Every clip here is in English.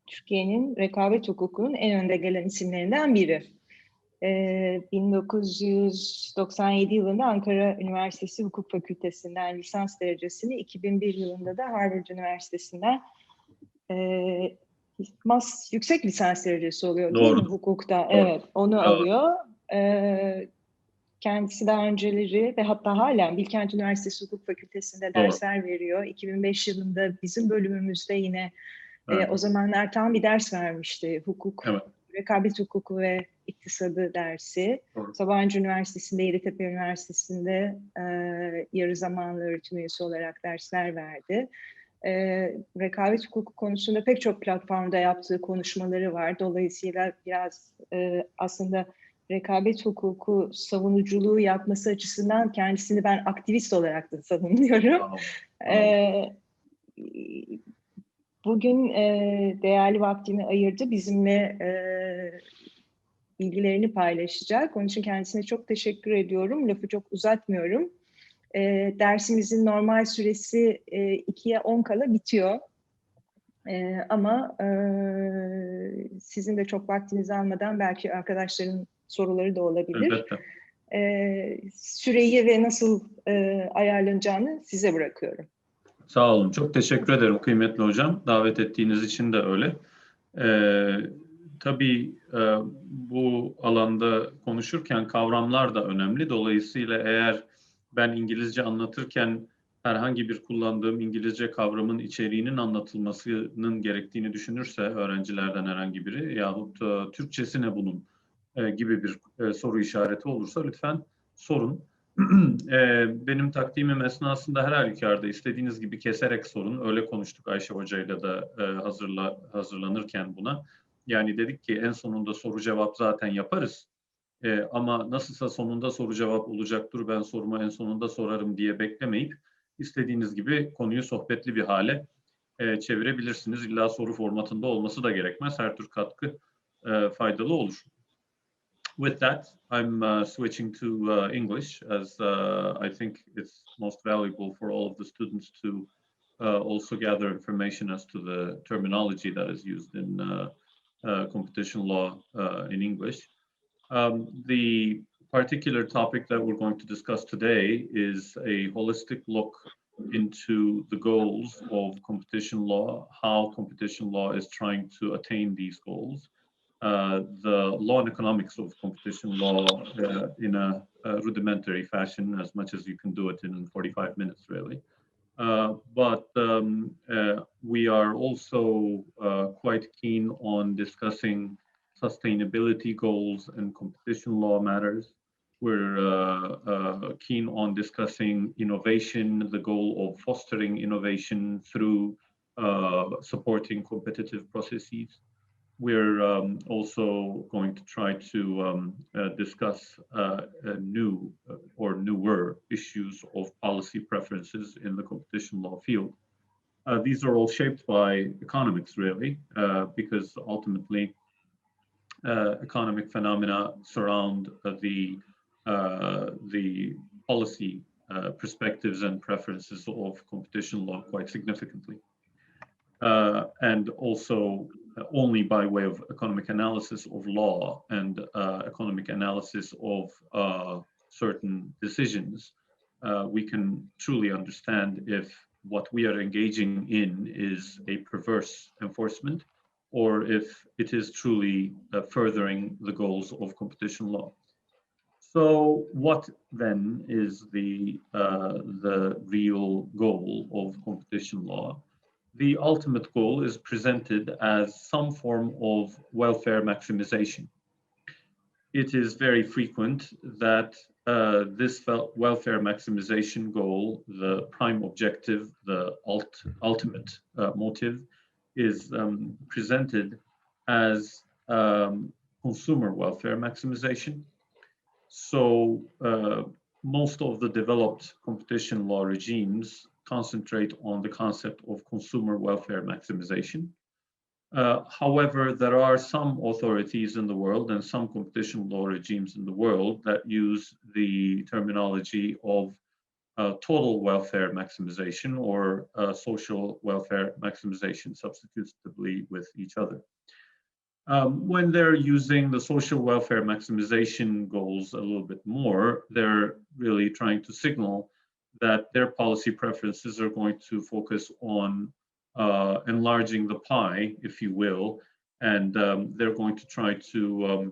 Türkiye'nin rekabet hukukunun en önde gelen isimlerinden biri. 1997 yılında Ankara Üniversitesi Hukuk Fakültesinden lisans derecesini, 2001 yılında da Harvard Üniversitesi'nden yüksek lisans derecesi oluyor değil mi hukukta? Doğru. Evet, onu alıyor. Kendisi daha önceleri ve hatta hala Bilkent Üniversitesi Hukuk Fakültesi'nde dersler veriyor. 2005 yılında bizim bölümümüzde yine o zamanlar tam bir ders vermişti. Hukuk, rekabet hukuku ve iktisadı dersi. Sabancı Üniversitesi'nde, Yeditepe Üniversitesi'nde yarı zamanlı öğretim üyesi olarak dersler verdi. Rekabet hukuku konusunda pek çok platformda yaptığı konuşmaları var. Dolayısıyla biraz aslında rekabet hukuku savunuculuğu yapması açısından kendisini ben aktivist olarak da savunuyorum. Bugün değerli vaktini ayırdı, bizimle bilgilerini paylaşacak. Onun için kendisine çok teşekkür ediyorum. Lafı çok uzatmıyorum. Dersimizin normal süresi 2'ye 10 kala bitiyor. Ama sizin de çok vaktinizi almadan belki arkadaşların soruları da olabilir. Süreyi ve nasıl ayarlanacağını size bırakıyorum. Sağ olun. Çok teşekkür ederim kıymetli hocam. Davet ettiğiniz için de öyle. Tabii bu alanda konuşurken kavramlar da önemli. Dolayısıyla eğer ben İngilizce anlatırken herhangi bir kullandığım İngilizce kavramın içeriğinin anlatılmasının gerektiğini düşünürse öğrencilerden herhangi biri yahut Türkçesi ne bunun gibi bir soru işareti olursa lütfen sorun. Benim takdimim esnasında her halükarda istediğiniz gibi keserek sorun. Öyle konuştuk Ayşe Hoca'yla da hazırlanırken buna. Yani dedik ki en sonunda soru cevap zaten yaparız. Ama nasılsa sonunda soru cevap olacaktır, ben sorumu en sonunda sorarım diye beklemeyip istediğiniz gibi konuyu sohbetli bir hale çevirebilirsiniz. İlla soru formatında olması da gerekmez. Her tür katkı faydalı olur. With that, I'm switching to English, as I think it's most valuable for all of the students to also gather information as to the terminology that is used in competition law in English. The particular topic that we're going to discuss today is a holistic look into the goals of competition law, how competition law is trying to attain these goals. The law and economics of competition law in a rudimentary fashion, as much as you can do it in 45 minutes, really. But we are also quite keen on discussing sustainability goals and competition law matters. We're keen on discussing innovation, the goal of fostering innovation through supporting competitive processes. We're also going to try to discuss new or newer issues of policy preferences in the competition law field. These are all shaped by economics, really, because ultimately economic phenomena surround the policy perspectives and preferences of competition law quite significantly. And also only by way of economic analysis of law and economic analysis of certain decisions, we can truly understand if what we are engaging in is a perverse enforcement or if it is truly furthering the goals of competition law. So what then is the real goal of competition law? The ultimate goal is presented as some form of welfare maximization. It is very frequent that this welfare maximization goal, the prime objective, the ultimate motive, is presented as consumer welfare maximization. So most of the developed competition law regimes concentrate on the concept of consumer welfare maximization. However, there are some authorities in the world and some competition law regimes in the world that use the terminology of total welfare maximization or social welfare maximization substitutively with each other. When they're using the social welfare maximization goals a little bit more, they're really trying to signal that their policy preferences are going to focus on enlarging the pie, if you will, and they're going to try to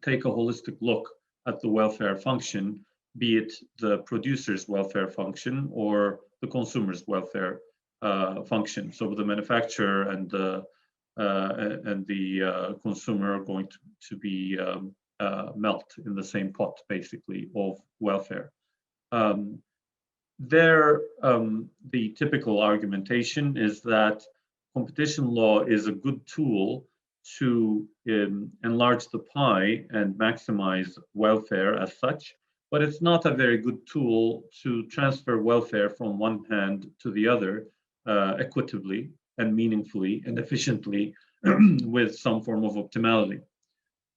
take a holistic look at the welfare function, be it the producer's welfare function or the consumer's welfare function. So the manufacturer and the consumer are going to be melt in the same pot, basically, of welfare. The typical argumentation is that competition law is a good tool to enlarge the pie and maximize welfare as such, but it's not a very good tool to transfer welfare from one hand to the other equitably and meaningfully and efficiently with some form of optimality.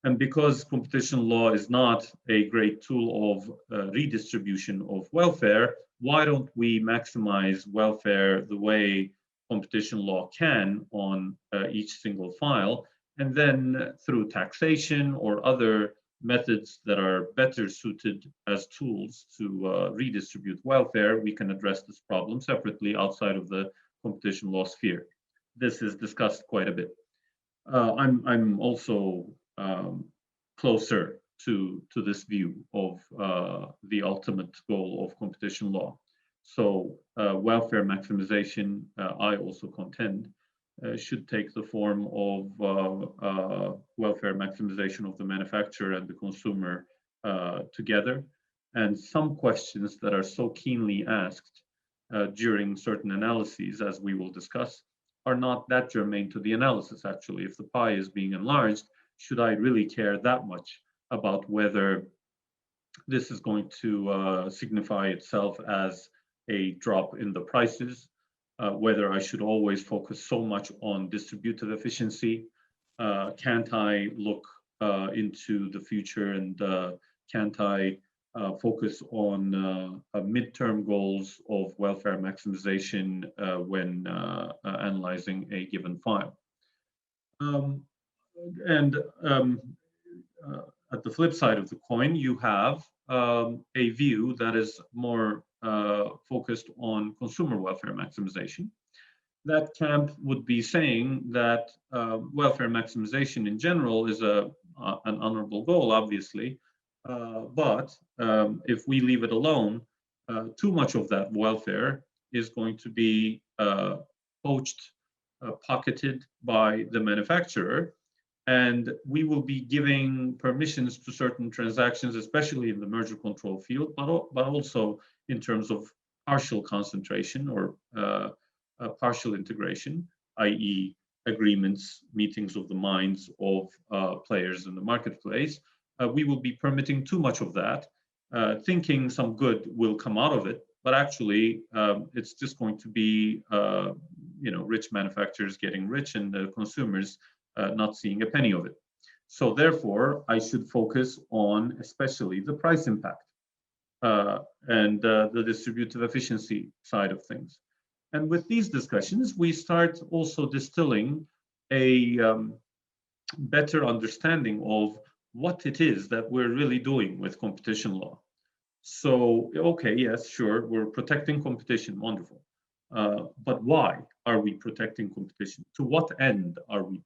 And because competition law is not a great tool of redistribution of welfare, why don't we maximize welfare the way competition law can on each single file, and then through taxation or other methods that are better suited as tools to redistribute welfare, we can address this problem separately outside of the competition law sphere. This is discussed quite a bit. I'm also closer to this view of the ultimate goal of competition law. So welfare maximization, I also contend, should take the form of welfare maximization of the manufacturer and the consumer together. And some questions that are so keenly asked during certain analyses, as we will discuss, are not that germane to the analysis, actually. If the pie is being enlarged, should I really care that much about whether this is going to signify itself as a drop in the prices, whether I should always focus so much on distributive efficiency? Can't I look into the future and can't I focus on midterm goals of welfare maximization when analyzing a given file? At the flip side of the coin, you have a view that is more focused on consumer welfare maximization. That camp would be saying that welfare maximization in general is an honorable goal, obviously, but if we leave it alone, too much of that welfare is going to be poached, pocketed by the manufacturer, and we will be giving permissions to certain transactions, especially in the merger control field, but also in terms of partial concentration or partial integration, i.e. agreements, meetings of the minds of players in the marketplace. We will be permitting too much of that, thinking some good will come out of it, but actually it's just going to be rich manufacturers getting rich and the consumers not seeing a penny of it. So therefore, I should focus on especially the price impact and the distributive efficiency side of things. And with these discussions, we start also distilling a better understanding of what it is that we're really doing with competition law. So, okay, yes, sure, we're protecting competition, wonderful. But why are we protecting competition? To what end are we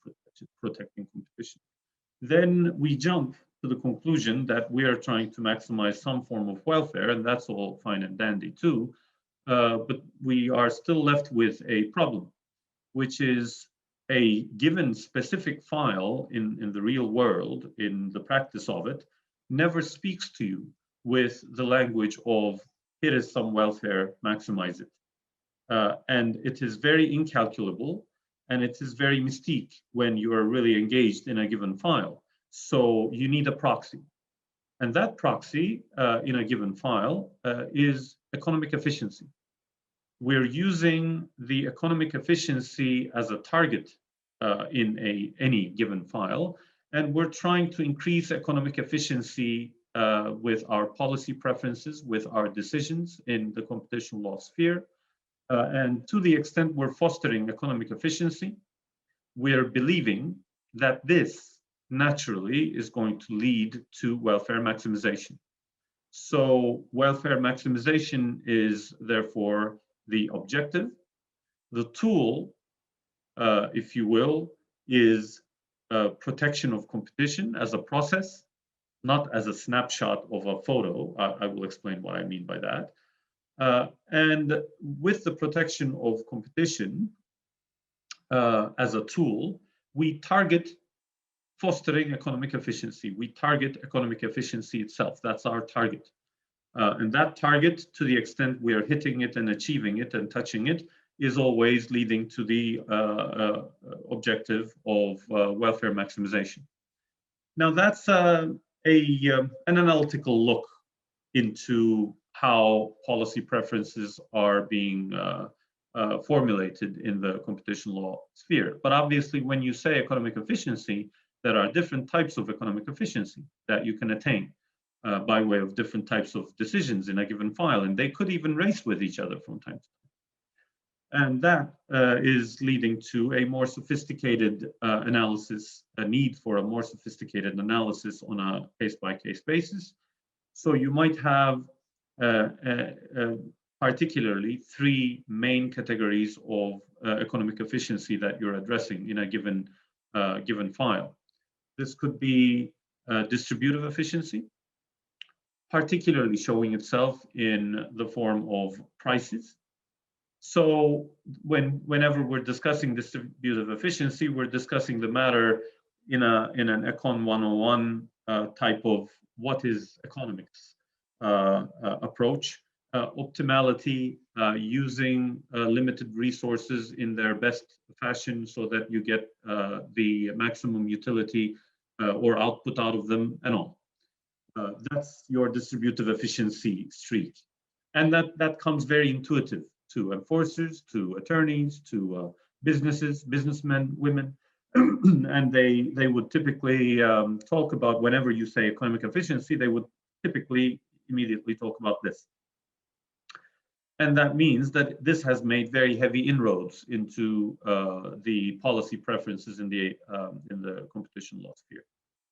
protecting competition? Then we jump to the conclusion that we are trying to maximize some form of welfare, and that's all fine and dandy too. But we are still left with a problem, which is a given specific file in the real world, in the practice of it, never speaks to you with the language of, here is some welfare, maximize it. And it is very incalculable, and it is very mystique when you are really engaged in a given file. So you need a proxy. And that proxy in a given file is economic efficiency. We're using the economic efficiency as a target in any given file, and we're trying to increase economic efficiency with our policy preferences, with our decisions in the competition law sphere. And to the extent we're fostering economic efficiency, we're believing that this naturally is going to lead to welfare maximization. So welfare maximization is therefore the objective. The tool, if you will, is protection of competition as a process, not as a snapshot of a photo. I will explain what I mean by that. And with the protection of competition as a tool, we target fostering economic efficiency. We target economic efficiency itself. That's our target. And that target, to the extent we are hitting it and achieving it and touching it, is always leading to the objective of welfare maximization. Now, that's an analytical look into how policy preferences are being formulated in the competition law sphere. But obviously, when you say economic efficiency, there are different types of economic efficiency that you can attain by way of different types of decisions in a given file, and they could even race with each other from time to time. And that is leading to a more sophisticated analysis, a need for a more sophisticated analysis on a case-by-case basis. So you might have particularly three main categories of economic efficiency that you're addressing in a given file. This could be distributive efficiency, particularly showing itself in the form of prices. So whenever we're discussing distributive efficiency, we're discussing the matter in an Econ 101 type of what is economics approach. Optimality, using limited resources in their best fashion so that you get the maximum utility or output out of them and all. That's your distributive efficiency street. And that comes very intuitive to enforcers, to attorneys, to businesses, businessmen, women. And they would typically talk about, whenever you say economic efficiency, they would typically immediately talk about this. And that means that this has made very heavy inroads into the policy preferences in the competition law sphere.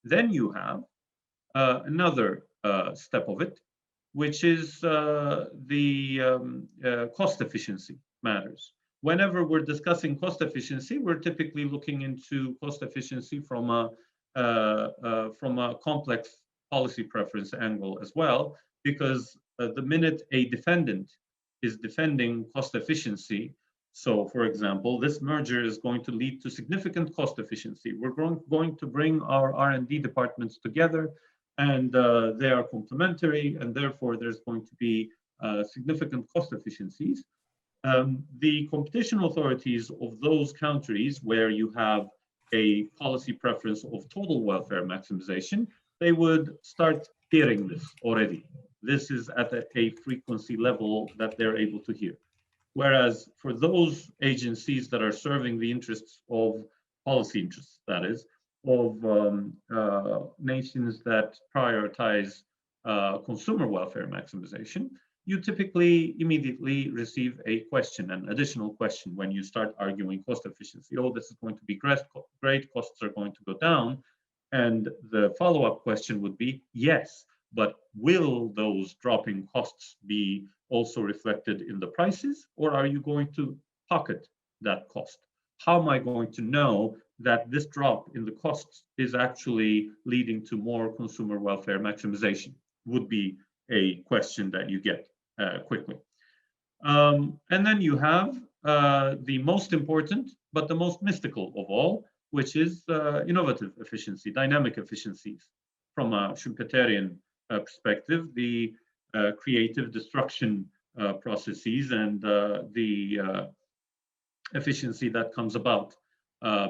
Then you have another step of it, which is the cost efficiency matters. Whenever we're discussing cost efficiency, we're typically looking into cost efficiency from a complex policy preference angle as well, because the minute a defendant is defending cost efficiency, so for example, this merger is going to lead to significant cost efficiency. We're going to bring our R&D departments together, and they are complementary, and therefore there's going to be significant cost efficiencies. The competition authorities of those countries where you have a policy preference of total welfare maximization, they would start hearing this already. This is at a frequency level that they're able to hear. Whereas for those agencies that are serving the interests of policy interests, that is, of nations that prioritize consumer welfare maximization, you typically immediately receive a question, an additional question, when you start arguing cost efficiency. Oh, this is going to be great, costs are going to go down. And the follow-up question would be, yes, but will those dropping costs be also reflected in the prices, or are you going to pocket that cost? How am I going to know that this drop in the costs is actually leading to more consumer welfare maximization? Would be a question that you get quickly. And then you have the most important, but the most mystical of all, which is innovative efficiency, dynamic efficiencies. From a Schumpeterian perspective, the creative destruction processes and the efficiency that comes about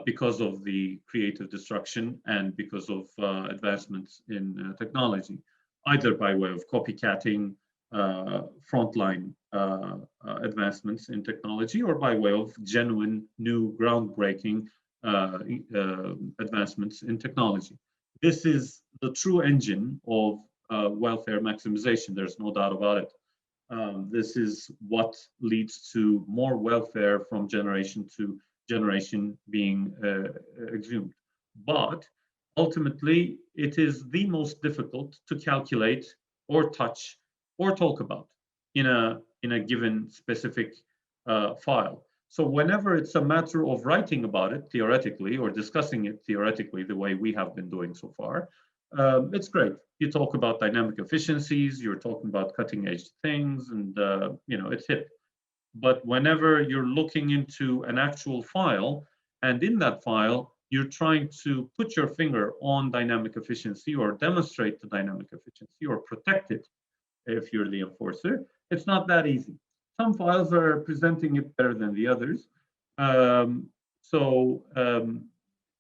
because of the creative destruction and because of advancements in technology, either by way of copycatting frontline advancements in technology or by way of genuine new groundbreaking advancements in technology. This is the true engine of welfare maximization. There's no doubt about it. This is what leads to more welfare from generation to generation being exhumed. But ultimately, it is the most difficult to calculate or touch or talk about in a given specific file. So whenever it's a matter of writing about it theoretically or discussing it theoretically the way we have been doing so far, it's great. You talk about dynamic efficiencies, you're talking about cutting edge things, and it's hip. But whenever you're looking into an actual file, and in that file, you're trying to put your finger on dynamic efficiency or demonstrate the dynamic efficiency or protect it if you're the enforcer, it's not that easy. Some files are presenting it better than the others.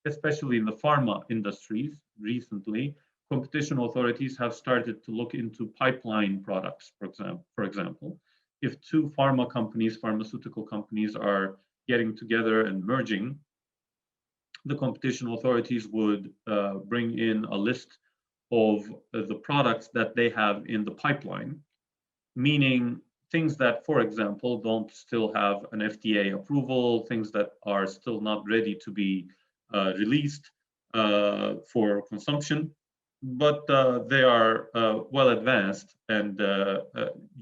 Especially in the pharma industries recently, competition authorities have started to look into pipeline products, for example. If two pharmaceutical companies are getting together and merging, the competition authorities would bring in a list of the products that they have in the pipeline, meaning things that, for example, don't still have an FDA approval, things that are still not ready to be released for consumption, but they are well advanced, and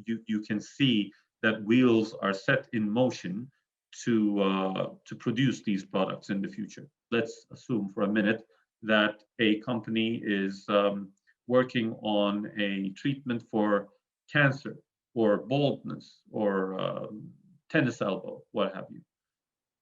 you can see that wheels are set in motion to produce these products in the future. Let's assume for a minute that a company is working on a treatment for cancer or baldness or tennis elbow, what have you.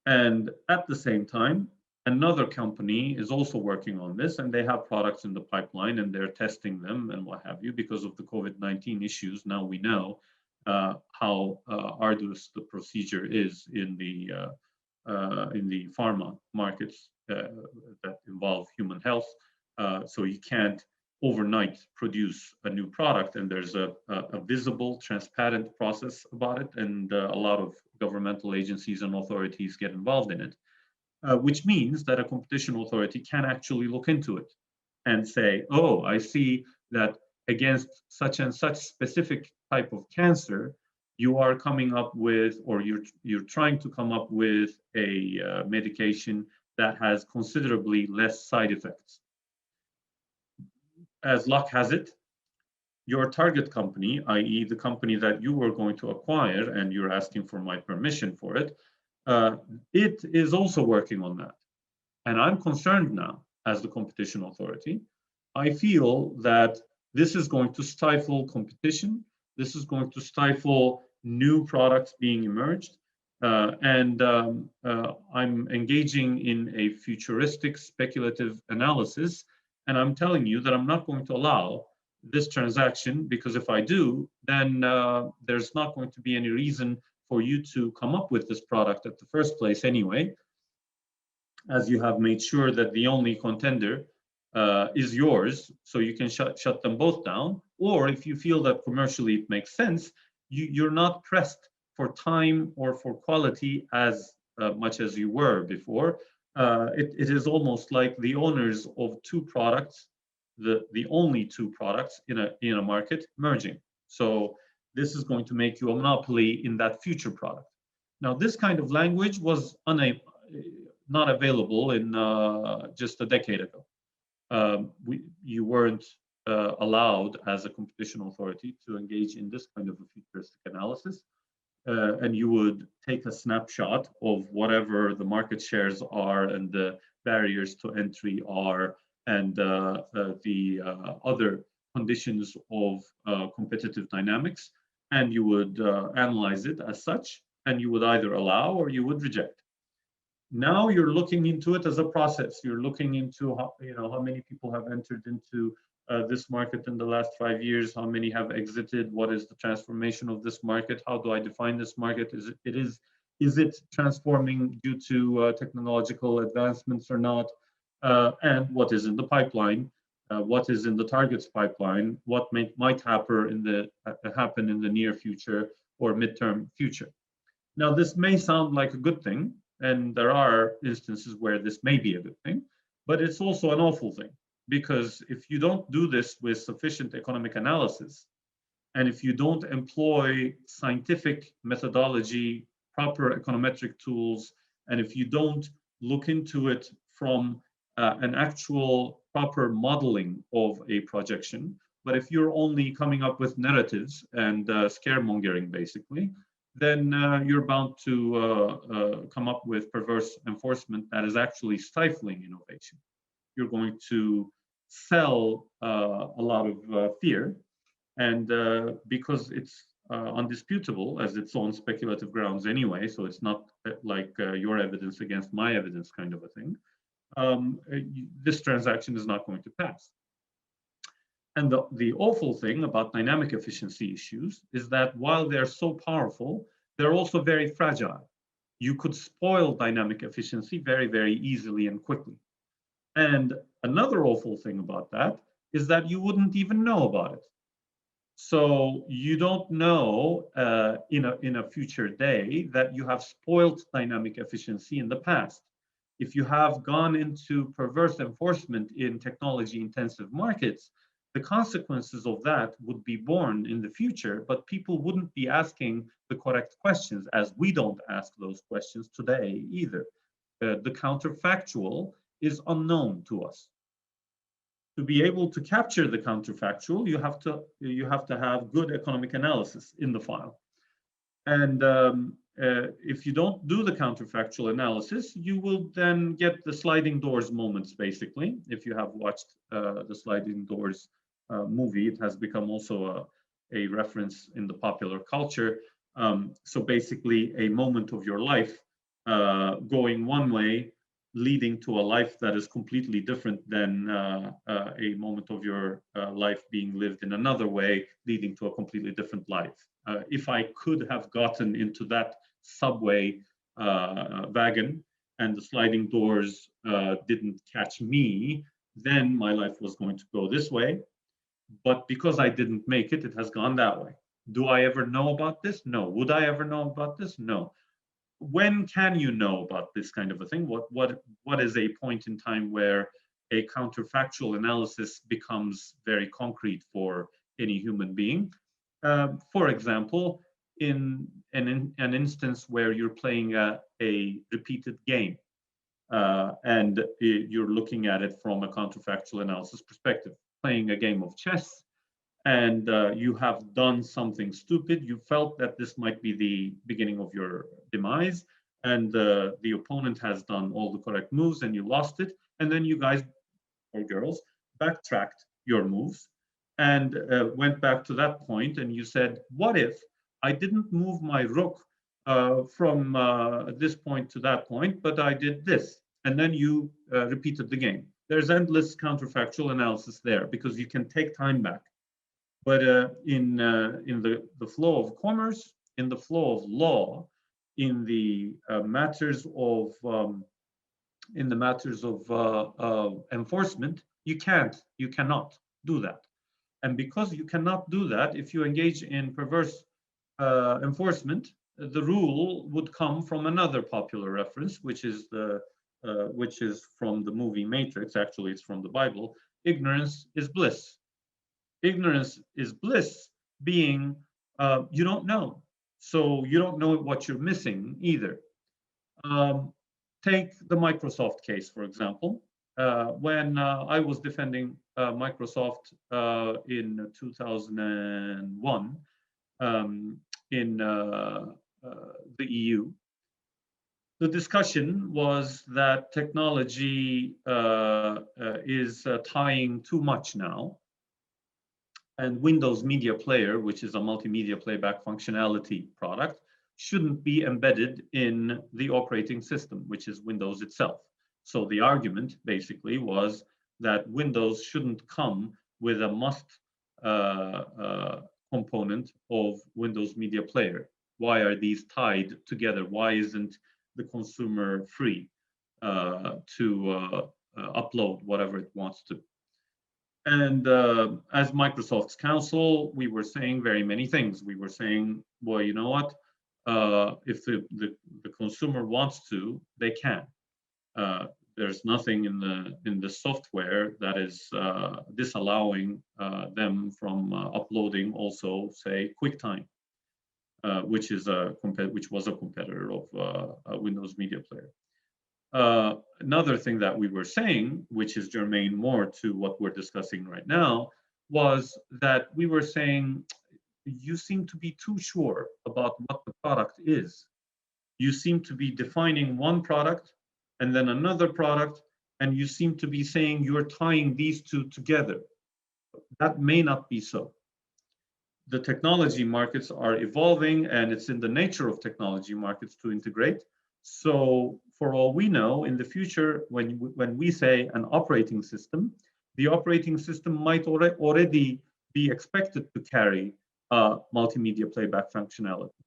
And at the same time, another company is also working on this, and they have products in the pipeline, and they're testing them and what have you. Because of the COVID-19 issues, now we know how arduous the procedure is in the pharma markets that involve human health. So you can't overnight produce a new product, and there's a visible, transparent process about it, and a lot of governmental agencies and authorities get involved in it, which means that a competition authority can actually look into it and say, oh, I see that against such and such specific type of cancer, you are coming up with, or you're trying to come up with a medication that has considerably less side effects. As luck has it, your target company, i.e. the company that you were going to acquire and you're asking for my permission for it, it is also working on that. And I'm concerned now as the competition authority. I feel that this is going to stifle competition. This is going to stifle new products being emerged. And I'm engaging in a futuristic speculative analysis. And I'm telling you that I'm not going to allow this transaction, because if I do, then there's not going to be any reason for you to come up with this product at the first place anyway, as you have made sure that the only contender is yours, so you can shut them both down. Or if you feel that commercially it makes sense, you're not pressed for time or for quality as much as you were before. It is almost like the owners of two products, the only two products in a market merging. So this is going to make you a monopoly in that future product. Now, this kind of language was not available in just a decade ago. You weren't allowed as a competition authority to engage in this kind of a futuristic analysis. And you would take a snapshot of whatever the market shares are and the barriers to entry are, and the other conditions of competitive dynamics, and you would analyze it as such, and you would either allow or you would reject. Now you're looking into it as a process. You're looking into how many people have entered into this market in the last 5 years, how many have exited, what is the transformation of this market, how do I define this market, is it transforming due to technological advancements or not, and what is in the pipeline, what is in the target's pipeline, what might happen in the near future or midterm future. Now, this may sound like a good thing, and there are instances where this may be a good thing, but it's also an awful thing, because if you don't do this with sufficient economic analysis, and if you don't employ scientific methodology, proper econometric tools, and if you don't look into it from an actual proper modeling of a projection, but if you're only coming up with narratives and scaremongering, basically, then you're bound to come up with perverse enforcement that is actually stifling innovation. You're going to sell a lot of fear, and because it's undisputable, as its own speculative grounds anyway, so it's not like your evidence against my evidence kind of a thing, this transaction is not going to pass. And the awful thing about dynamic efficiency issues is that while they're so powerful, they're also very fragile. You could spoil dynamic efficiency very, very easily and quickly. And another awful thing about that is that you wouldn't even know about it. So you don't know in a future day that you have spoiled dynamic efficiency in the past. If you have gone into perverse enforcement in technology-intensive markets, the consequences of that would be borne in the future, but people wouldn't be asking the correct questions, as we don't ask those questions today either. The counterfactual is unknown to us. To be able to capture the counterfactual, you have to have good economic analysis in the file. And if you don't do the counterfactual analysis, you will then get the sliding doors moments, basically. If you have watched the sliding doors movie, it has become also a reference in the popular culture. So basically a moment of your life going one way, leading to a life that is completely different than a moment of your life being lived in another way, leading to a completely different life. If I could have gotten into that subway wagon and the sliding doors didn't catch me, then my life was going to go this way. But because I didn't make it, it has gone that way. Do I ever know about this? No. Would I ever know about this? No. When can you know about this kind of a thing? What is a point in time where a counterfactual analysis becomes very concrete for any human being? For example, in an instance where you're playing a repeated game and you're looking at it from a counterfactual analysis perspective, playing a game of chess, and you have done something stupid, you felt that this might be the beginning of your demise, and the opponent has done all the correct moves and you lost it, and then you guys, or girls, backtracked your moves and went back to that point, and you said, what if I didn't move my rook from this point to that point, but I did this, and then you repeated the game. There's endless counterfactual analysis there because you can take time back. But in the flow of commerce, in the flow of law, in the matters of enforcement, you cannot do that. And because you cannot do that, if you engage in perverse enforcement, the rule would come from another popular reference, which is from the movie Matrix. Actually, it's from the Bible. Ignorance is bliss. Ignorance is bliss, being you don't know. So you don't know what you're missing either. Take the Microsoft case, for example. When I was defending Microsoft in 2001 in the EU, the discussion was that technology is tying too much now. And Windows Media Player, which is a multimedia playback functionality product, shouldn't be embedded in the operating system, which is Windows itself. So the argument basically was that Windows shouldn't come with a must component of Windows Media Player. Why are these tied together? Why isn't the consumer free to upload whatever it wants to? And as Microsoft's counsel, we were saying very many things. We were saying, well, you know what? If the consumer wants to, they can. There's nothing in the software that is disallowing them from uploading also, say, QuickTime, which was a competitor of Windows Media Player. Another thing that we were saying, which is germane more to what we're discussing right now, was that we were saying, you seem to be too sure about what the product is. You seem to be defining one product and then another product, and you seem to be saying you're tying these two together. That may not be so. The technology markets are evolving, and it's in the nature of technology markets to integrate. So for all we know, in the future, when we say an operating system, the operating system might already be expected to carry multimedia playback functionality.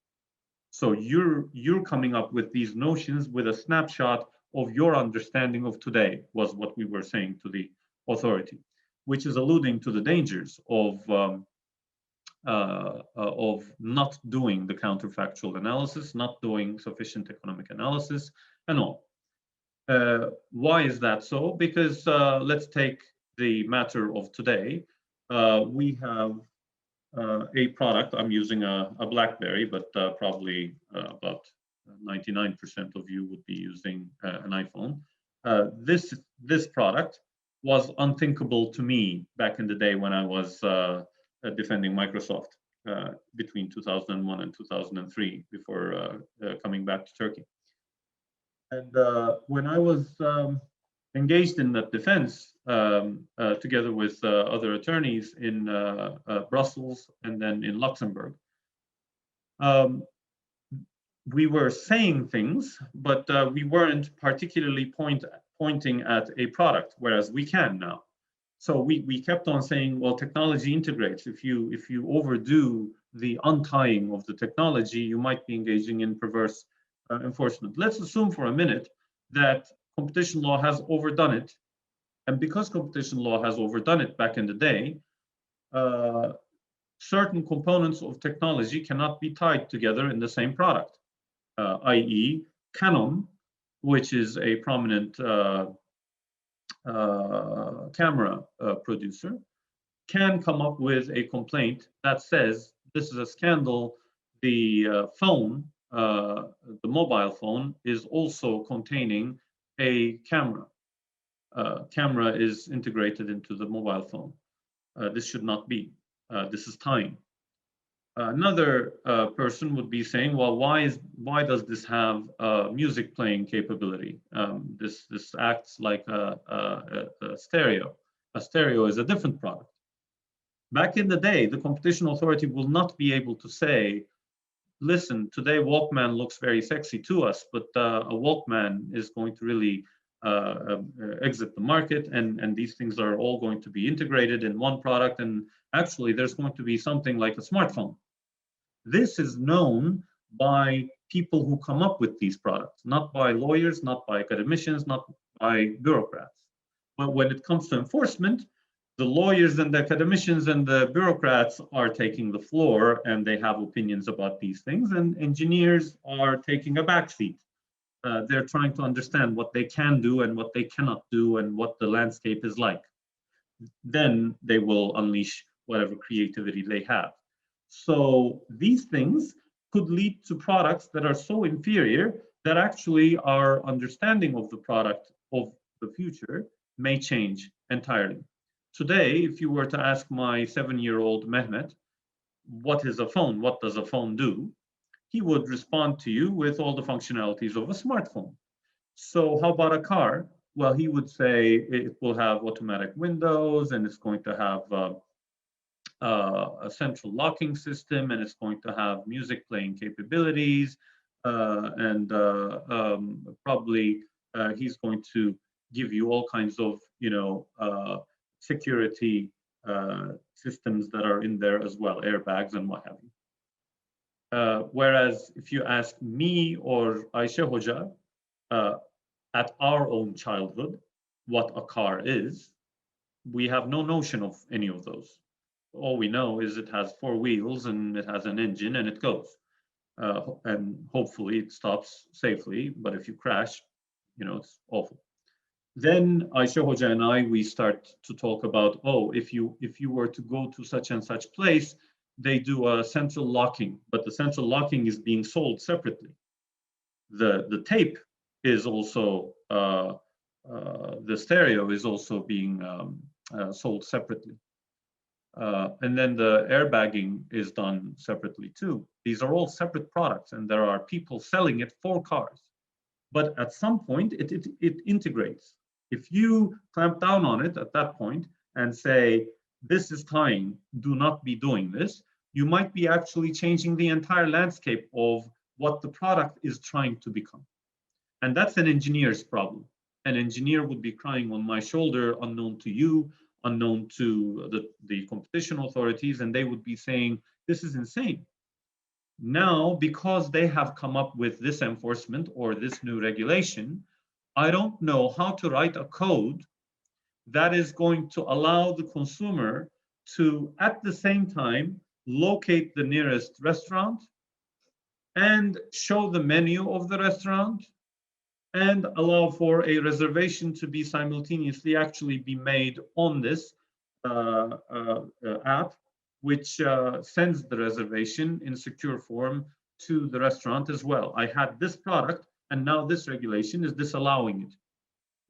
So you're coming up with these notions with a snapshot of your understanding of today, was what we were saying to the authority, which is alluding to the dangers of not doing the counterfactual analysis, not doing sufficient economic analysis, and all. Why is that so? Because let's take the matter of today. We have a product. I'm using a BlackBerry, but probably about 99% of you would be using an iPhone. This product was unthinkable to me back in the day when I was defending Microsoft between 2001 and 2003 before coming back to Turkey. And when I was engaged in that defense together with other attorneys in Brussels and then in Luxembourg, we were saying things, but we weren't particularly pointing at a product, whereas we can now. So we kept on saying, well, technology integrates. If you overdo the untying of the technology, you might be engaging in perverse enforcement. Let's assume for a minute that competition law has overdone it. And because competition law has overdone it back in the day, certain components of technology cannot be tied together in the same product, i.e. Canon, which is a prominent camera producer, can come up with a complaint that says this is a scandal. The phone, the mobile phone, is also containing a camera. Camera is integrated into the mobile phone. This should not be. This is tying. Another person would be saying, well, why does this have music playing capability? This acts like a stereo. A stereo is a different product. Back in the day, the competition authority will not be able to say, listen, today Walkman looks very sexy to us, but a Walkman is going to really exit the market, and these things are all going to be integrated in one product, and actually there's going to be something like a smartphone. This is known by people who come up with these products, not by lawyers, not by academicians, not by bureaucrats. But when it comes to enforcement, the lawyers and the academicians and the bureaucrats are taking the floor, and they have opinions about these things, and engineers are taking a backseat. They're trying to understand what they can do and what they cannot do and what the landscape is like. Then they will unleash whatever creativity they have. So these things could lead to products that are so inferior that actually our understanding of the product of the future may change entirely. Today, if you were to ask my 7-year-old Mehmet, what is a phone? What does a phone do? He would respond to you with all the functionalities of a smartphone. So how about a car? Well, he would say it will have automatic windows, and it's going to have a central locking system, and it's going to have music playing capabilities, and probably he's going to give you all kinds of, security systems that are in there as well, airbags and what have you. Whereas if you ask me or Ayşe Hoca at our own childhood what a car is, we have no notion of any of those. All we know is it has 4 wheels and it has an engine and it goes. And hopefully it stops safely, but if you crash, it's awful. Then Ayşe Hoca and I, we start to talk about, oh, if you were to go to such and such place, they do a central locking, but the central locking is being sold separately. The tape is also, the stereo is also being sold separately. And then the airbagging is done separately too. These are all separate products, and there are people selling it for cars. But at some point, it integrates. If you clamp down on it at that point and say, this is tying, do not be doing this, you might be actually changing the entire landscape of what the product is trying to become. And that's an engineer's problem. An engineer would be crying on my shoulder, unknown to you, unknown to the competition authorities, and they would be saying, this is insane. Now, because they have come up with this enforcement or this new regulation, I don't know how to write a code that is going to allow the consumer to, at the same time, locate the nearest restaurant and show the menu of the restaurant and allow for a reservation to be simultaneously actually be made on this app, which sends the reservation in secure form to the restaurant as well. I had this product, and now this regulation is disallowing it.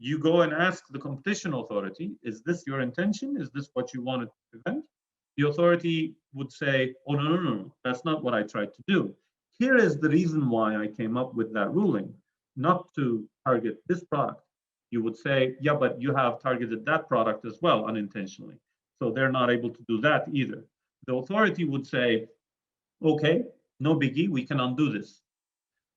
You go and ask the competition authority, is this your intention? Is this what you wanted to prevent? The authority would say, oh, no, that's not what I tried to do. Here is the reason why I came up with that ruling, not to target this product. You would say, yeah, but you have targeted that product as well unintentionally. So they're not able to do that either. The authority would say, okay, no biggie, we can undo this.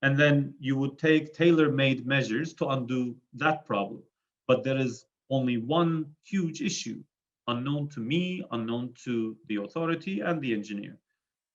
And then you would take tailor-made measures to undo that problem. But there is only one huge issue, unknown to me, unknown to the authority and the engineer.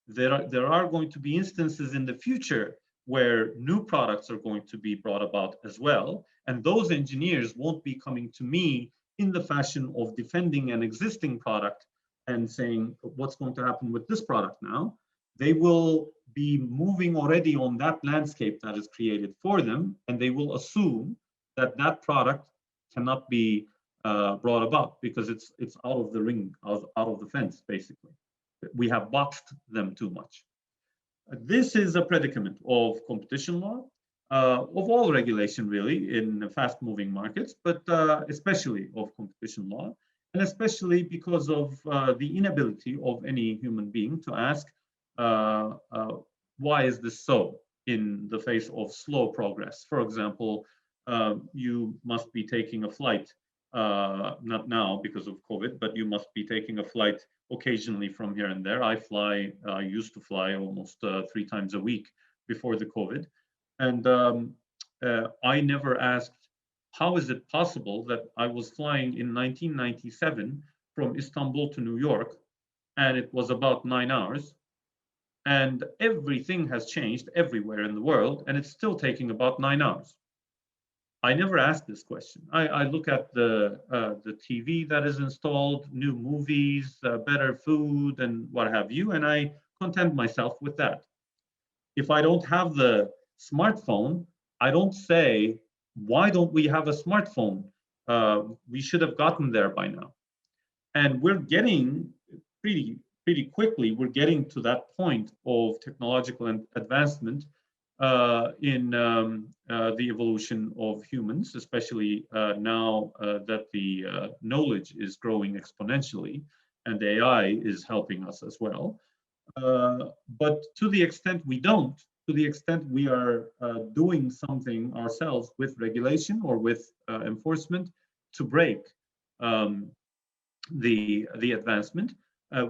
There are going to be instances in the future where new products are going to be brought about as well. And those engineers won't be coming to me in the fashion of defending an existing product and saying, what's going to happen with this product now? They will be moving already on that landscape that is created for them, and they will assume that that product cannot be brought about because it's out of the ring, out of the fence, basically. We have boxed them too much. This is a predicament of competition law, of all regulation really in fast-moving markets, but especially of competition law, and especially because of the inability of any human being to ask, why is this so in the face of slow progress? For example, you must be taking a flight, not now because of COVID, but you must be taking a flight occasionally from here and there. I used to fly almost 3 times a week before the COVID. And I never asked, how is it possible that I was flying in 1997 from Istanbul to New York, and it was about 9 hours, and everything has changed everywhere in the world, and it's still taking about 9 hours. I never asked this question. I look at the TV that is installed, new movies, better food, and what have you, and I content myself with that. If I don't have the smartphone, I don't say, why don't we have a smartphone? We should have gotten there by now. And we're getting pretty quickly, we're getting to that point of technological advancement in the evolution of humans, especially now that the knowledge is growing exponentially and AI is helping us as well. But to the extent we don't, to the extent we are doing something ourselves with regulation or with enforcement to break the advancement,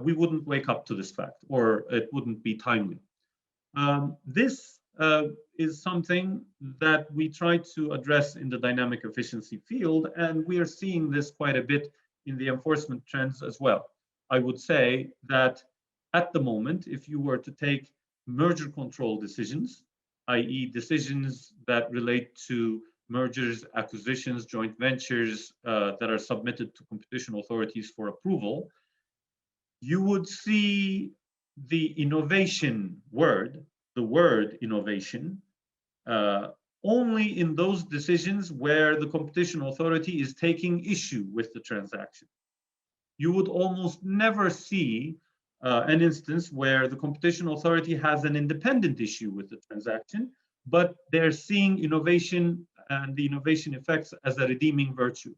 we wouldn't wake up to this fact, or it wouldn't be timely. This is something that we try to address in the dynamic efficiency field, and we are seeing this quite a bit in the enforcement trends as well. I would say that at the moment, if you were to take merger control decisions, i.e. decisions that relate to mergers, acquisitions, joint ventures that are submitted to competition authorities for approval, you would see the innovation word, the word innovation, only in those decisions where the competition authority is taking issue with the transaction. You would almost never see an instance where the competition authority has an independent issue with the transaction, but they're seeing innovation and the innovation effects as a redeeming virtue.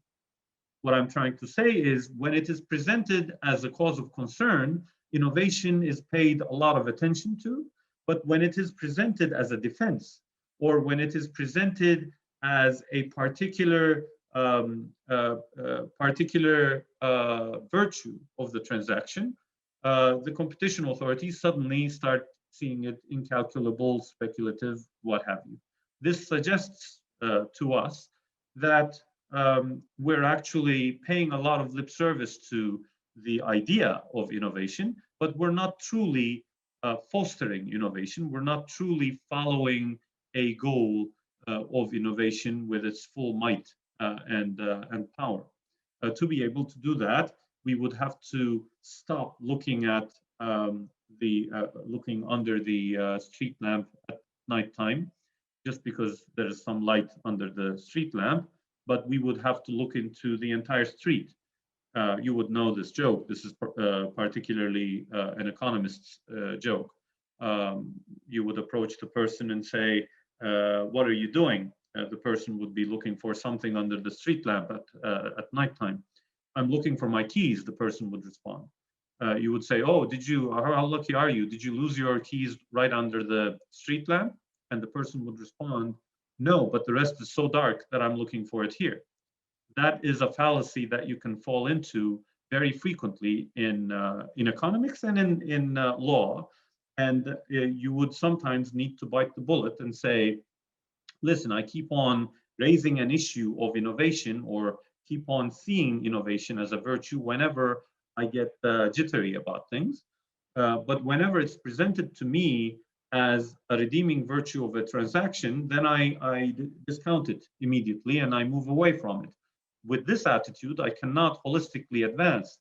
What I'm trying to say is when it is presented as a cause of concern, innovation is paid a lot of attention to, but when it is presented as a defense, or when it is presented as a particular virtue of the transaction, the competition authorities suddenly start seeing it incalculable, speculative, what have you. This suggests to us that we're actually paying a lot of lip service to the idea of innovation, but we're not truly fostering innovation. We're not truly following a goal of innovation with its full might and power. To be able to do that, we would have to stop looking at looking under the street lamp at nighttime, just because there is some light under the street lamp, but we would have to look into the entire street. You would know this joke. This is particularly an economist's joke. You would approach the person and say, what are you doing? The person would be looking for something under the street lamp at nighttime. I'm looking for my keys, the person would respond. You would say, oh, how lucky are you? Did you lose your keys right under the street lamp? And the person would respond, no, but the rest is so dark that I'm looking for it here. That is a fallacy that you can fall into very frequently in economics and in law. And you would sometimes need to bite the bullet and say, listen, I keep on raising an issue of innovation or keep on seeing innovation as a virtue whenever I get jittery about things. But whenever it's presented to me as a redeeming virtue of a transaction, then I discount it immediately and I move away from it. With this attitude, I cannot holistically advance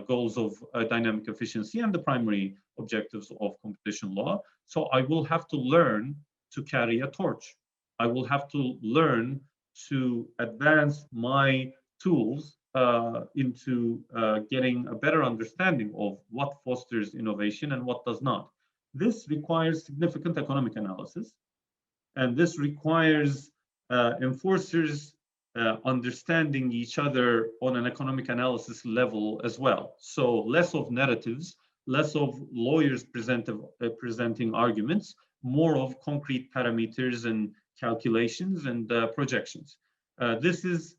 goals of dynamic efficiency and the primary objectives of competition law. So I will have to learn to carry a torch. I will have to learn to advance my tools into getting a better understanding of what fosters innovation and what does not. This requires significant economic analysis, and this requires enforcers understanding each other on an economic analysis level as well. So less of narratives, less of lawyers presenting arguments, more of concrete parameters and calculations and projections. This is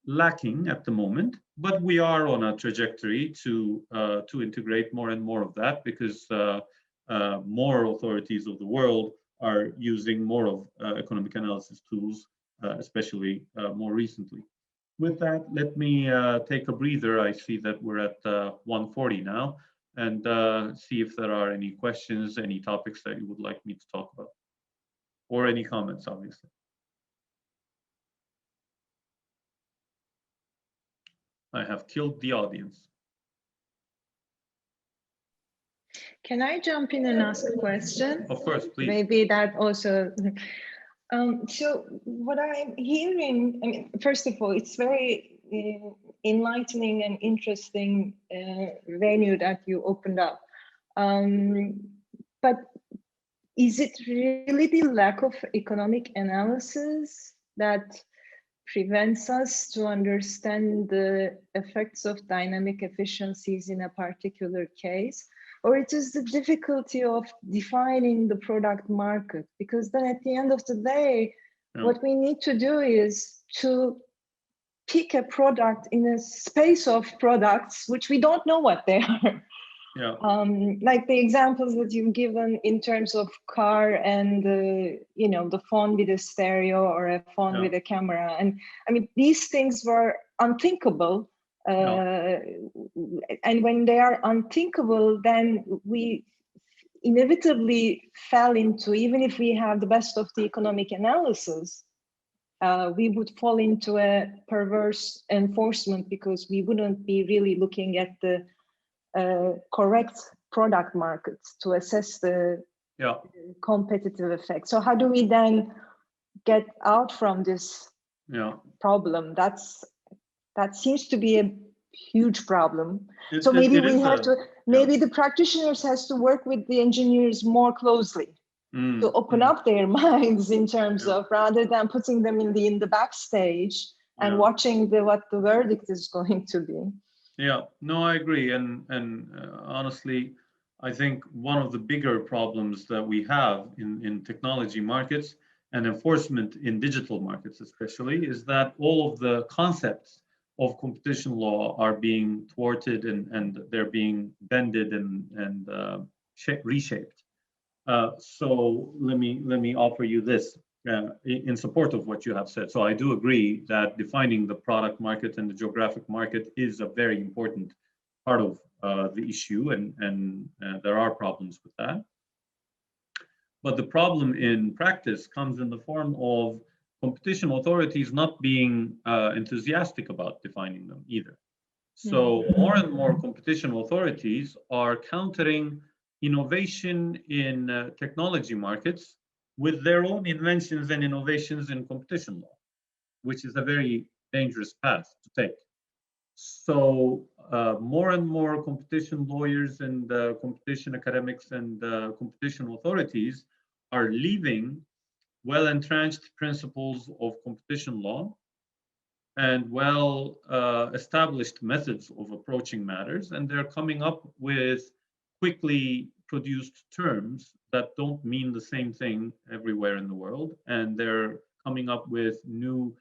lacking at the moment, but we are on a trajectory to integrate more and more of that because more authorities of the world are using more of economic analysis tools, especially more recently. With that, let me take a breather. I see that we're at 1:40 now, and see if there are any questions, any topics that you would like me to talk about, or any comments, obviously. I have killed the audience. Can I jump in and ask a question? Of course, please. Maybe that also. So what I'm hearing, I mean, first of all, it's very enlightening and interesting venue that you opened up. But is it really the lack of economic analysis that prevents us to understand the effects of dynamic efficiencies in a particular case? Or it is the difficulty of defining the product market? Because then at the end of the day, what we need to do is to pick a product in a space of products which we don't know what they are. Yeah. Like the examples that you've given in terms of car and the phone with a stereo or a phone with a camera. And I mean, these things were unthinkable. And when they are unthinkable, then we inevitably fell into, even if we have the best of the economic analysis, we would fall into a perverse enforcement because we wouldn't be really looking at the correct product markets to assess the competitive effect. So how do we then get out from this problem? That seems to be a huge problem. So maybe the practitioners has to work with the engineers more closely to open up their minds in terms of, rather than putting them in the backstage and watching what the verdict is going to be. Yeah, no, I agree. And honestly, I think one of the bigger problems that we have in technology markets and enforcement in digital markets especially is that all of the concepts of competition law are being thwarted and they're being bended and reshaped. So let me offer you this in support of what you have said. So I do agree that defining the product market and the geographic market is a very important part of the issue, and there are problems with that. But the problem in practice comes in the form of competition authorities not being enthusiastic about defining them either. So more and more competition authorities are countering innovation in technology markets with their own inventions and innovations in competition law, which is a very dangerous path to take. So more and more competition lawyers and competition academics and competition authorities are leaving well-entrenched principles of competition law and well-established methods of approaching matters, and they're coming up with quickly produced terms that don't mean the same thing everywhere in the world, and they're coming up with new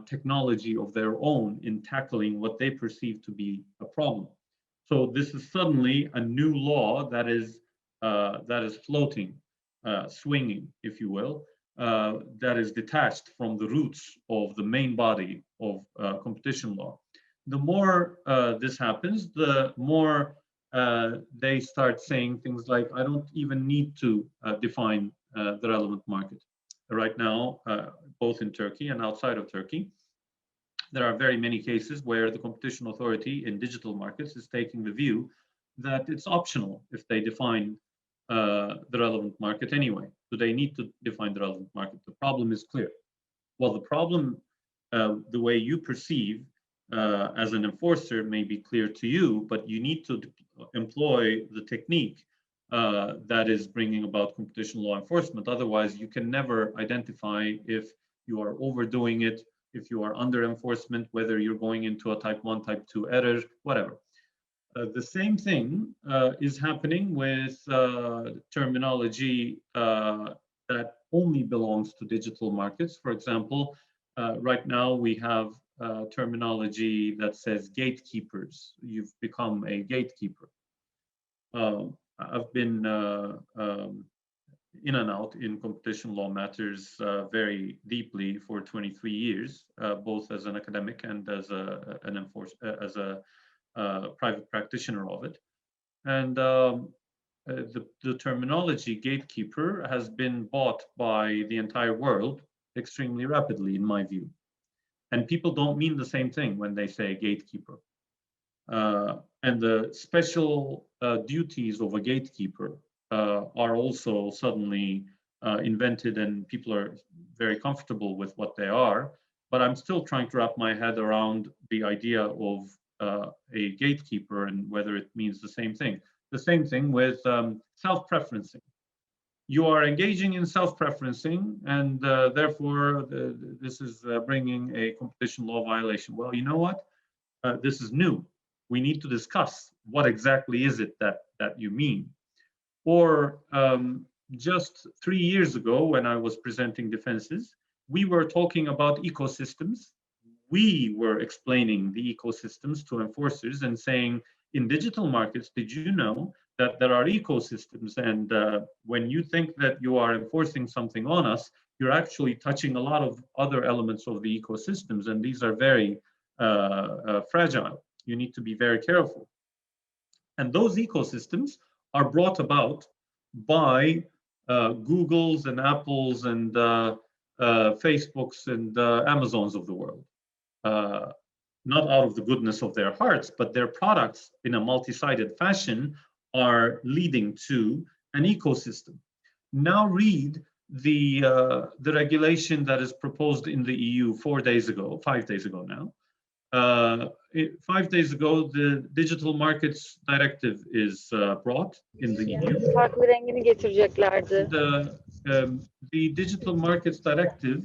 technology of their own in tackling what they perceive to be a problem. So this is suddenly a new law that is floating, swinging, if you will, that is detached from the roots of the main body of competition law. The more this happens, the more they start saying things like, I don't even need to define the relevant market. Right now, both in Turkey and outside of Turkey, there are very many cases where the competition authority in digital markets is taking the view that it's optional if they define the relevant market anyway. Do they need to define the relevant market? The problem is clear. Well, the problem, the way you perceive as an enforcer may be clear to you, but you need to employ the technique that is bringing about competition law enforcement. Otherwise, you can never identify if you are overdoing it, if you are under enforcement, whether you're going into a type 1, type 2 error, whatever. The same thing is happening with terminology that only belongs to digital markets. For example, right now we have terminology that says gatekeepers. You've become a gatekeeper. I've been in and out in competition law matters very deeply for 23 years, both as an academic and as a private practitioner of it. And the terminology gatekeeper has been bought by the entire world extremely rapidly, in my view. And people don't mean the same thing when they say gatekeeper. And the special duties of a gatekeeper are also suddenly invented, and people are very comfortable with what they are. But I'm still trying to wrap my head around the idea of a gatekeeper and whether it means the same thing. The same thing with self-preferencing. You are engaging in self-preferencing, and therefore this is bringing a competition law violation. Well, you know what? This is new. We need to discuss what exactly is it that you mean. Or just 3 years ago, when I was presenting defenses, we were talking about ecosystems. We were explaining the ecosystems to enforcers and saying, in digital markets, did you know that there are ecosystems? And when you think that you are enforcing something on us, you're actually touching a lot of other elements of the ecosystems, and these are very fragile. You need to be very careful. And those ecosystems are brought about by Googles and Apples and Facebooks and Amazons of the world. Not out of the goodness of their hearts, but their products in a multi-sided fashion are leading to an ecosystem. Now read the regulation that is proposed in the EU 5 days ago now. 5 days ago, the Digital Markets Directive is brought in the EU. Farklı rengini getireceklerdi. The Digital Markets Directive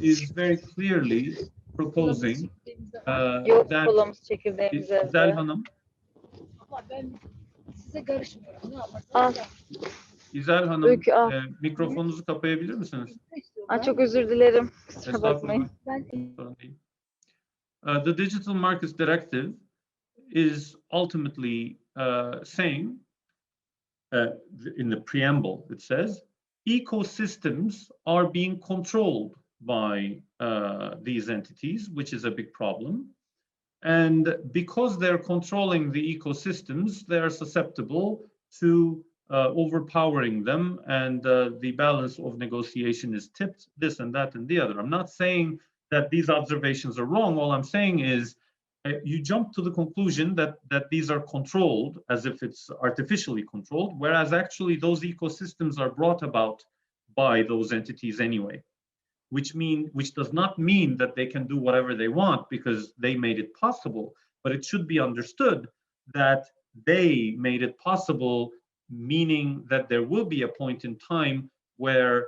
is very clearly proposing Yok that kolamız çekirdeğimiz İzel evde. Hanım, Ama ben size karışmıyorum. Ne yaparsanız Al. yapın. İzel Hanım, Öykü al. mikrofonunuzu kapayabilir misiniz? Aa, çok özür dilerim. Kusura Estağfurullah. bakmayın. Sorun değil. The Digital Markets Directive is ultimately saying, in the preamble, it says, ecosystems are being controlled by these entities, which is a big problem. And because they're controlling the ecosystems, they are susceptible to overpowering them, and the balance of negotiation is tipped, this and that and the other. I'm not saying that these observations are wrong. All I'm saying is you jump to the conclusion that these are controlled as if it's artificially controlled, whereas actually those ecosystems are brought about by those entities anyway, which does not mean that they can do whatever they want because they made it possible, but it should be understood that they made it possible, meaning that there will be a point in time where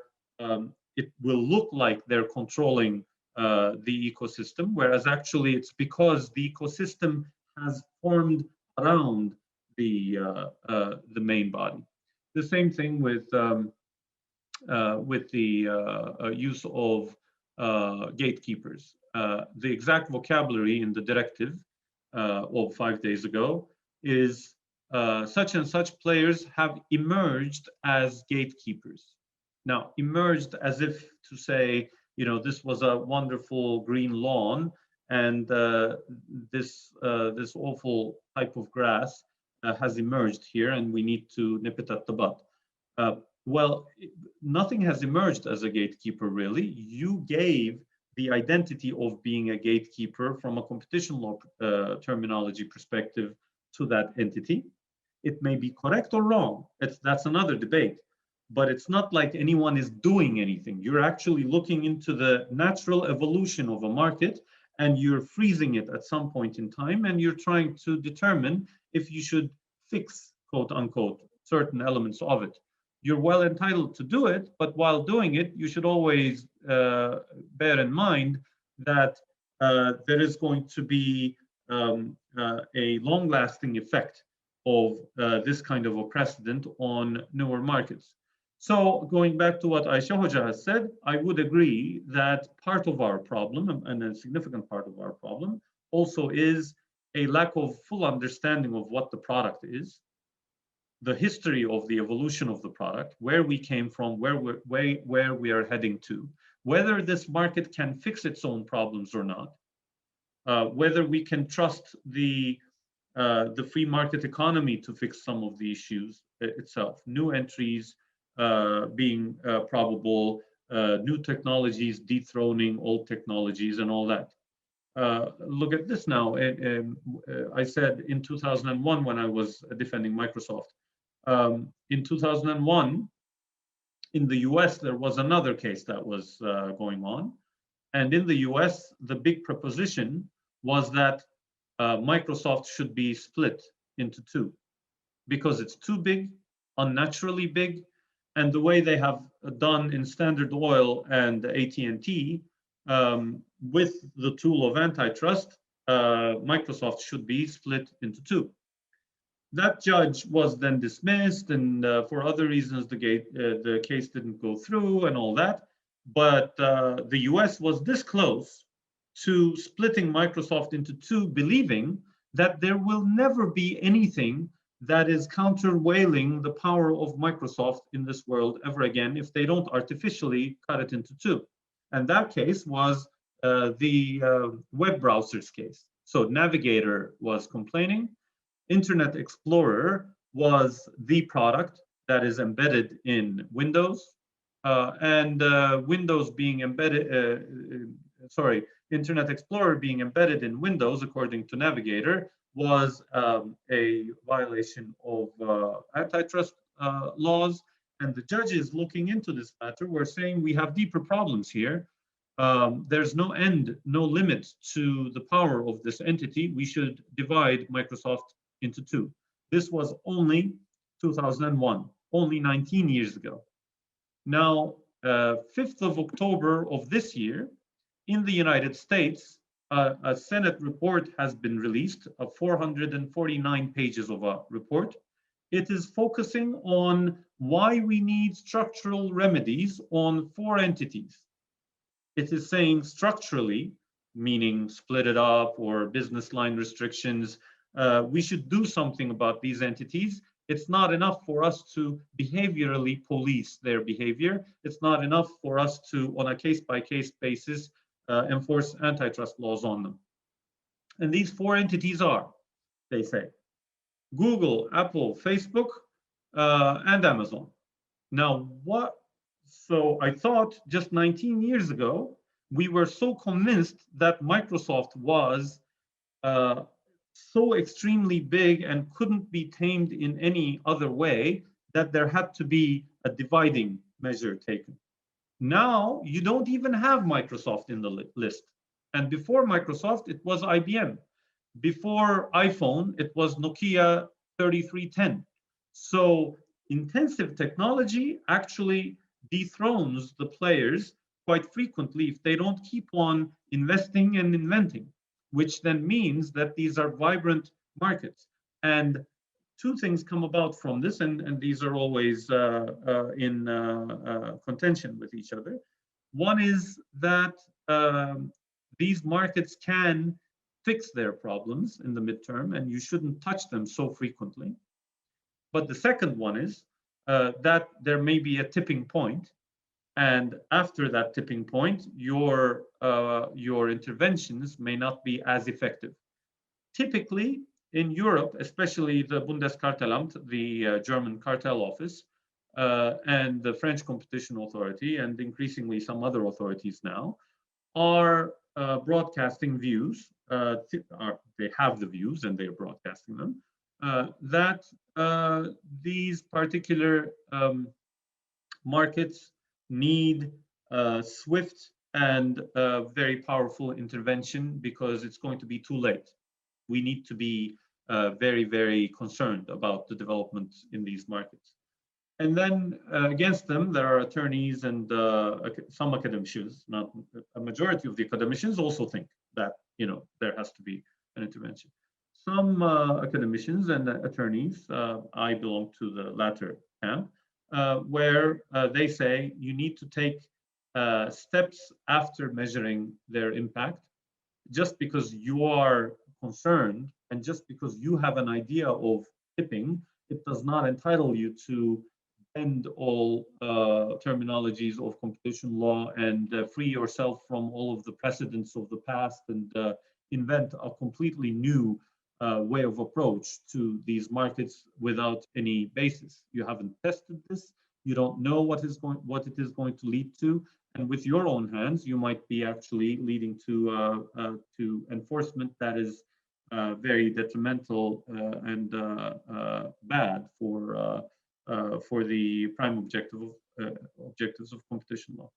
it will look like they're controlling the ecosystem, whereas actually it's because the ecosystem has formed around the main body. The same thing with the use of gatekeepers. The exact vocabulary in the directive of 5 days ago is such and such players have emerged as gatekeepers. Now, emerged as if to say, you know, this was a wonderful green lawn, and this awful type of grass has emerged here, and we need to nip it at the bud. Well, nothing has emerged as a gatekeeper, really. You gave the identity of being a gatekeeper from a competition law terminology perspective to that entity. It may be correct or wrong. That's another debate. But it's not like anyone is doing anything. You're actually looking into the natural evolution of a market, and you're freezing it at some point in time, and you're trying to determine if you should fix, quote unquote, certain elements of it. You're well entitled to do it, but while doing it, you should always bear in mind that there is going to be a long-lasting effect of this kind of a precedent on newer markets. So going back to what Ayşe Hoca has said, I would agree that part of our problem, and a significant part of our problem, also is a lack of full understanding of what the product is, the history of the evolution of the product, where we came from, where we are heading to, whether this market can fix its own problems or not, whether we can trust the free market economy to fix some of the issues itself, new entries being probable, new technologies dethroning old technologies and all that. Look at this now. I said in 2001 when I was defending Microsoft, in 2001, in the US, there was another case that was going on. And in the US, the big proposition was that Microsoft should be split into two because it's too big, unnaturally big. And the way they have done in Standard Oil and AT&T with the tool of antitrust, Microsoft should be split into two. That judge was then dismissed, and for other reasons, the case didn't go through and all that. But the US was this close to splitting Microsoft into two, believing that there will never be anything that is countervailing the power of Microsoft in this world ever again if they don't artificially cut it into two. And that case was the web browsers case. So Navigator was complaining. Internet Explorer was the product that is embedded in Windows. And Windows being embedded, Internet Explorer being embedded in Windows, according to Navigator, was a violation of antitrust laws, And the judges looking into this matter were saying we have deeper problems here. There's no end, no limit to the power of this entity. We should divide Microsoft into two. This was only 2001, only 19 years ago. Now, 5th of October of this year, in the United States, a Senate report has been released, 449 pages of a report. It is focusing on why we need structural remedies on 4 entities. It is saying structurally, meaning split it up or business line restrictions, we should do something about these entities. It's not enough for us to behaviorally police their behavior. It's not enough for us to, on a case-by-case basis, enforce antitrust laws on them. And these 4 entities are, they say, Google, Apple, Facebook, and Amazon. Now, so I thought just 19 years ago, we were so convinced that Microsoft was so extremely big and couldn't be tamed in any other way that there had to be a dividing measure taken. Now, you don't even have Microsoft in the list. And before Microsoft, it was IBM. Before iPhone, it was Nokia 3310. So intensive technology actually dethrones the players quite frequently if they don't keep on investing and inventing, which then means that these are vibrant markets. And 2 things come about from this, and these are always in contention with each other. One is that these markets can fix their problems in the midterm, and you shouldn't touch them so frequently. But the second one is that there may be a tipping point, and after that tipping point, your interventions may not be as effective. Typically, in Europe, especially the Bundeskartellamt, the German cartel office, and the French Competition Authority, and increasingly some other authorities now, are broadcasting views, they have the views and they are broadcasting them, that these particular markets need swift and very powerful intervention because it's going to be too late. We need to be very, very concerned about the development in these markets. And then against them, there are attorneys and some academicians. Not a majority of the academicians also think that there has to be an intervention. Some academicians and attorneys, I belong to the latter camp, where they say you need to take steps after measuring their impact. Just because you are concerned and just because you have an idea of tipping, it does not entitle you to bend all terminologies of competition law and free yourself from all of the precedents of the past and invent a completely new way of approach to these markets without any basis. You haven't tested this. You don't know what it is going to lead to. And with your own hands, you might be actually leading to enforcement that is very detrimental and bad for the prime objectives of competition law.